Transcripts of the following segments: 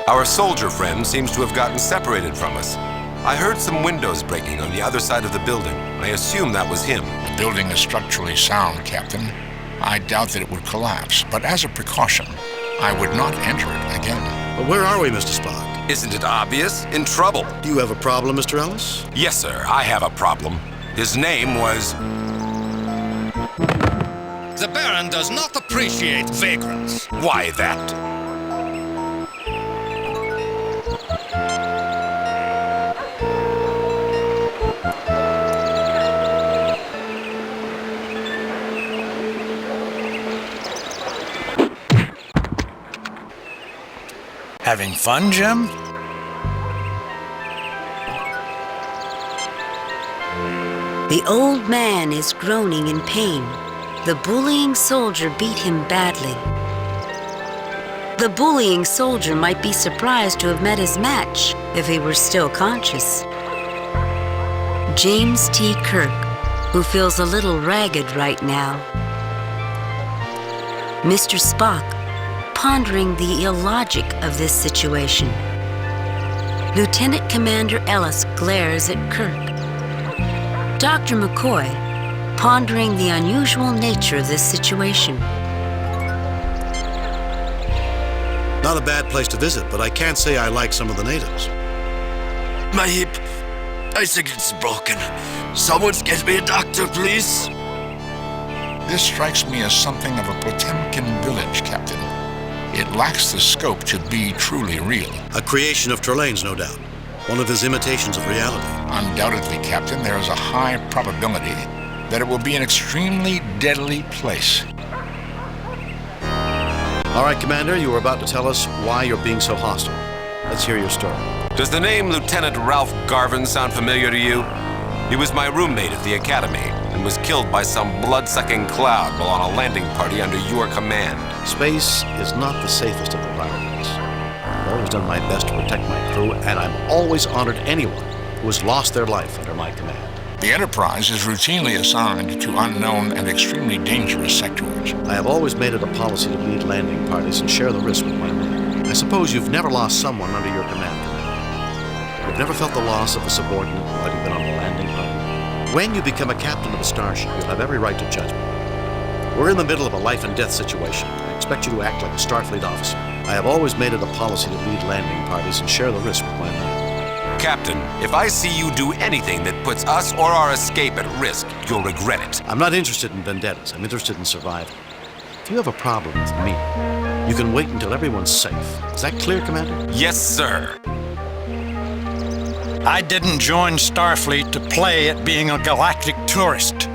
Our soldier friend seems to have gotten separated from us. I heard some windows breaking on the other side of the building. I assume that was him. The building is structurally sound, Captain. I doubt that it would collapse, but as a precaution, I would not enter it again. But where are we, Mr. Spock? Isn't it obvious? In trouble. Do you have a problem, Mr. Ellis? Yes, sir, I have a problem. His name was... The Baron does not appreciate vagrants. Why that? Having fun, Jim? The old man is groaning in pain. The bullying soldier beat him badly. The bullying soldier might be surprised to have met his match if he were still conscious. James T. Kirk, who feels a little ragged right now. Mr. Spock, pondering the illogic of this situation. Lieutenant Commander Ellis glares at Kirk. Dr. McCoy, pondering the unusual nature of this situation. Not a bad place to visit, but I can't say I like some of the natives. My hip. I think it's broken. Someone get me a doctor, please. This strikes me as something of a Potemkin village, Captain. It lacks the scope to be truly real. A creation of Trelane's, no doubt. One of his imitations of reality. Undoubtedly, Captain, there is a high probability that it will be an extremely deadly place. All right, Commander, you were about to tell us why you're being so hostile. Let's hear your story. Does the name Lieutenant Ralph Garvin sound familiar to you? He was my roommate at the academy and was killed by some blood-sucking cloud while on a landing party under your command. Space is not the safest of environments. I've always done my best to protect my crew, and I've always honored anyone who has lost their life under my command. The Enterprise is routinely assigned to unknown and extremely dangerous sectors. I have always made it a policy to lead landing parties and share the risk with my men. I suppose you've never lost someone under your command, Commander. You've never felt the loss of a subordinate while you've been on the landing party. When you become a captain of a starship, you'll have every right to judgment. We're in the middle of a life-and-death situation. I expect you to act like a Starfleet officer. I have always made it a policy to lead landing parties and share the risk with my men. Captain, if I see you do anything that puts us or our escape at risk, you'll regret it. I'm not interested in vendettas. I'm interested in survival. If you have a problem with me, you can wait until everyone's safe. Is that clear, Commander? Yes, sir. I didn't join Starfleet to play at being a galactic tourist.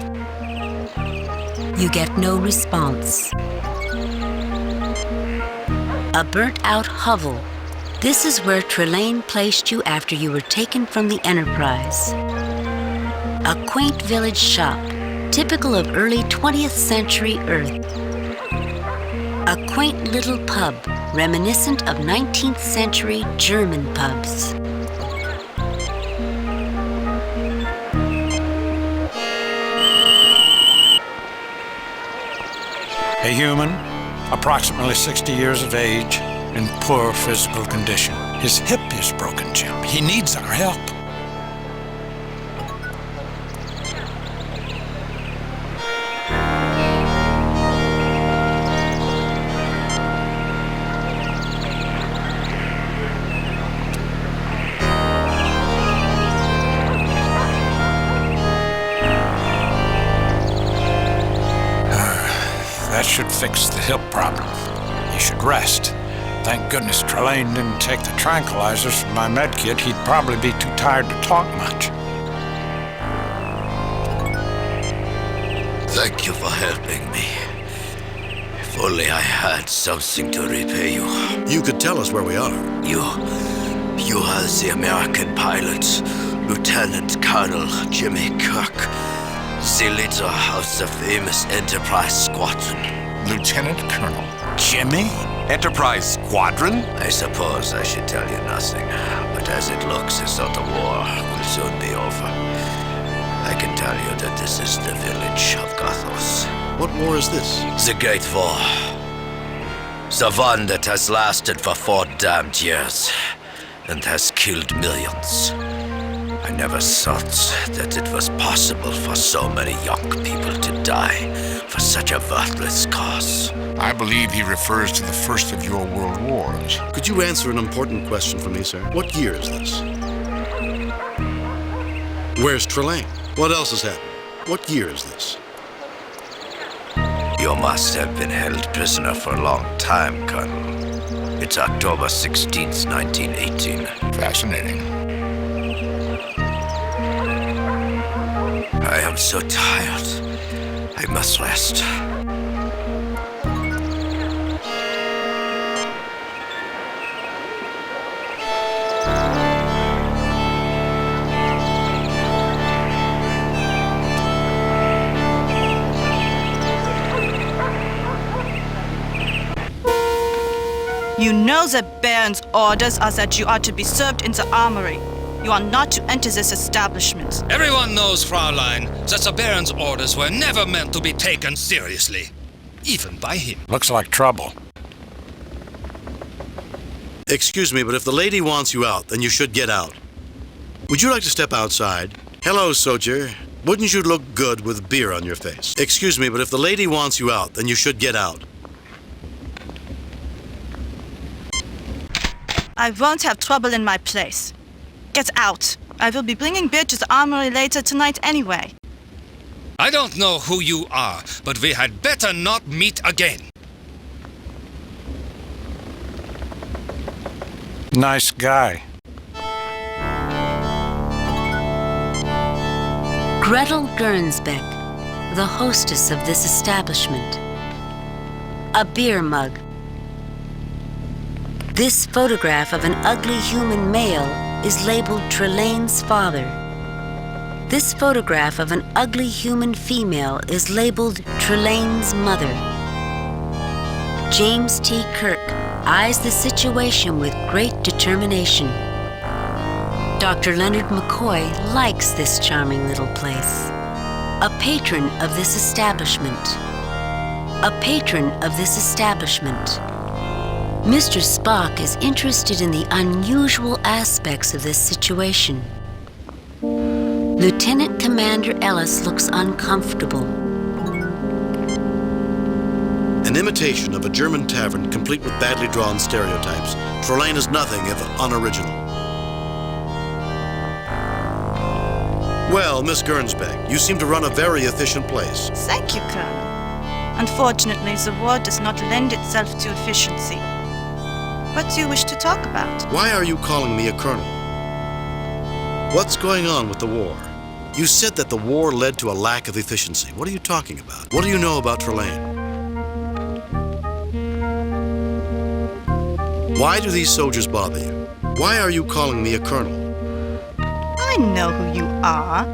You get no response. A burnt-out hovel. This is where Trelane placed you after you were taken from the Enterprise. A quaint village shop, typical of early 20th century Earth. A quaint little pub, reminiscent of 19th century German pubs. A human, approximately 60 years of age, in poor physical condition. His hip is broken, Jim. He needs our help. That should fix the hip problem. He should rest. Thank goodness Trelane didn't take the tranquilizers from my med kit. He'd probably be too tired to talk much. Thank you for helping me. If only I had something to repay you. You could tell us where we are. You are the American pilot, Lieutenant Colonel Jimmy Kirk, the leader of the famous Enterprise Squadron. Lieutenant Colonel Jimmy? Enterprise Squadron? I suppose I should tell you nothing, but as it looks as though the war will soon be over, I can tell you that this is the village of Gothos. What war is this? The Great War. The one that has lasted for 4 damned years and has killed millions. I never thought that it was possible for so many young people to die for such a worthless cause. I believe he refers to the first of your world wars. Could you answer an important question for me, sir? What year is this? Where's Trelane? What else has happened? What year is this? You must have been held prisoner for a long time, Colonel. It's October 16th, 1918. Fascinating. I am so tired. I must rest. You know the Baron's orders are that you are to be served in the armory. You are not to enter this establishment. Everyone knows, Fraulein, that the Baron's orders were never meant to be taken seriously. Even by him. Looks like trouble. Excuse me, but if the lady wants you out, then you should get out. Would you like to step outside? Hello, soldier. Wouldn't you look good with beer on your face? Excuse me, but if the lady wants you out, then you should get out. I won't have trouble in my place. Get out. I will be bringing beer to the armory later tonight anyway. I don't know who you are, but we had better not meet again. Nice guy. Gretel Gernsbeck, the hostess of this establishment. A beer mug. This photograph of an ugly human male is labeled Trelane's father. This photograph of an ugly human female is labeled Trelane's mother. James T. Kirk eyes the situation with great determination. Dr. Leonard McCoy likes this charming little place. A patron of this establishment. A patron of this establishment. Mr. Spock is interested in the unusual aspects of this situation. Lieutenant Commander Ellis looks uncomfortable. An imitation of a German tavern complete with badly drawn stereotypes. Trelane is nothing if unoriginal. Well, Miss Gernsbeck, you seem to run a very efficient place. Thank you, Colonel. Unfortunately, the war does not lend itself to efficiency. What do you wish to talk about? Why are you calling me a colonel? What's going on with the war? You said that the war led to a lack of efficiency. What are you talking about? What do you know about Trelane? Why do these soldiers bother you? Why are you calling me a colonel? I know who you are.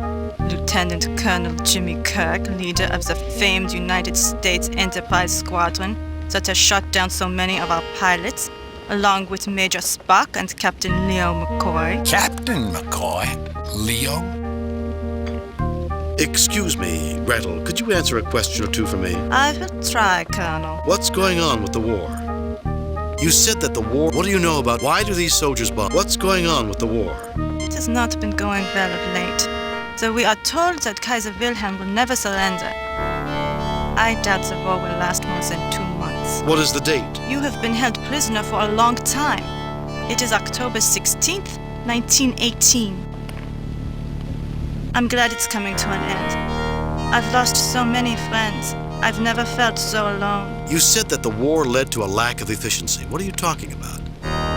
Lieutenant Colonel Jimmy Kirk, leader of the famed United States Enterprise Squadron that has shot down so many of our pilots, along with Major Spock and Captain Leo McCoy. Captain McCoy? Leo? Excuse me, Gretel, could you answer a question or two for me? I will try, Colonel. What's going on with the war? You said that the war... What do you know about... Why do these soldiers bomb? What's going on with the war? It has not been going well of late, though we are told that Kaiser Wilhelm will never surrender. I doubt the war will last more than 2 months. What is the date? You have been held prisoner for a long time. It is October 16th, 1918. I'm glad it's coming to an end. I've lost so many friends. I've never felt so alone. You said that the war led to a lack of efficiency. What are you talking about?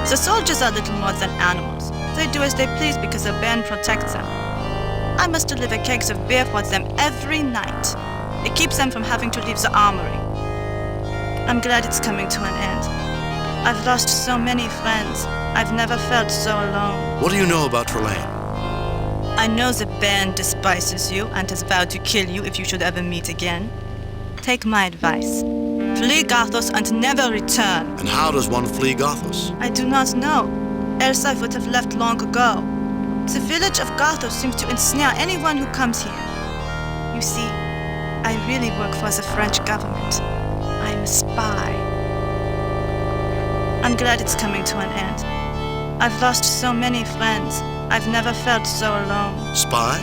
The soldiers are little more than animals. They do as they please because the band protects them. I must deliver kegs of beer for them every night. It keeps them from having to leave the armory. I'm glad it's coming to an end. I've lost so many friends. I've never felt so alone. What do you know about Trelane? I know the band despises you and has vowed to kill you if you should ever meet again. Take my advice. Flee Gothos and never return. And how does one flee Gothos? I do not know. Else I would have left long ago. The village of Gothos seems to ensnare anyone who comes here. You see, I really work for the French government. I am a spy. I'm glad it's coming to an end. I've lost so many friends. I've never felt so alone. Spy?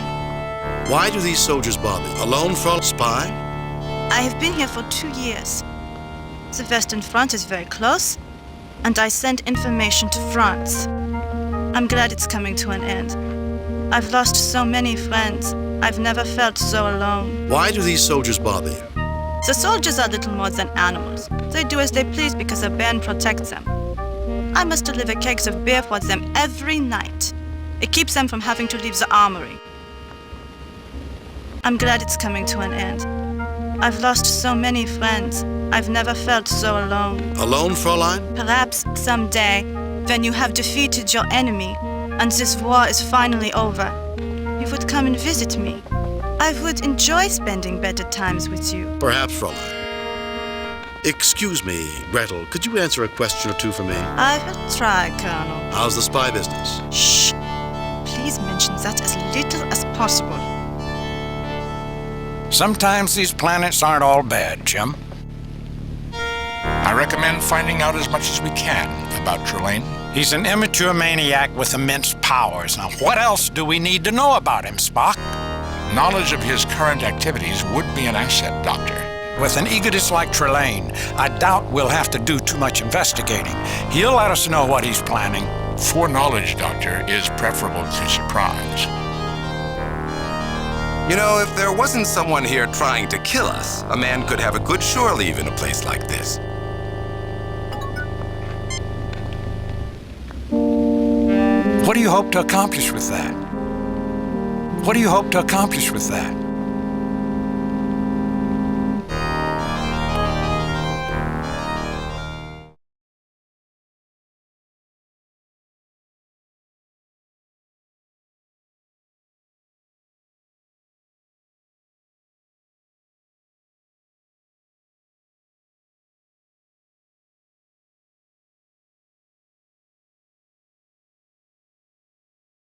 Why do these soldiers bother you? Alone for a spy? I have been here for 2 years. The Western Front is very close, and I send information to France. I'm glad it's coming to an end. I've lost so many friends. I've never felt so alone. Why do these soldiers bother you? The soldiers are little more than animals. They do as they please because a band protects them. I must deliver kegs of beer for them every night. It keeps them from having to leave the armory. I'm glad it's coming to an end. I've lost so many friends. I've never felt so alone. Alone, Fräulein? Perhaps someday, when you have defeated your enemy and this war is finally over, you would come and visit me. I would enjoy spending better times with you. Perhaps, Fräulein. Excuse me, Gretel, could you answer a question or two for me? I will try, Colonel. How's the spy business? Shh. Please mention that as little as possible. Sometimes these planets aren't all bad, Jim. I recommend finding out as much as we can about Trelane. He's an immature maniac with immense powers. Now, what else do we need to know about him, Spock? Knowledge of his current activities would be an asset, Doctor. With an egotist like Trelane, I doubt we'll have to do too much investigating. He'll let us know what he's planning. Foreknowledge, Doctor, is preferable to surprise. You know, if there wasn't someone here trying to kill us, a man could have a good shore leave in a place like this. What do you hope to accomplish with that? What do you hope to accomplish with that?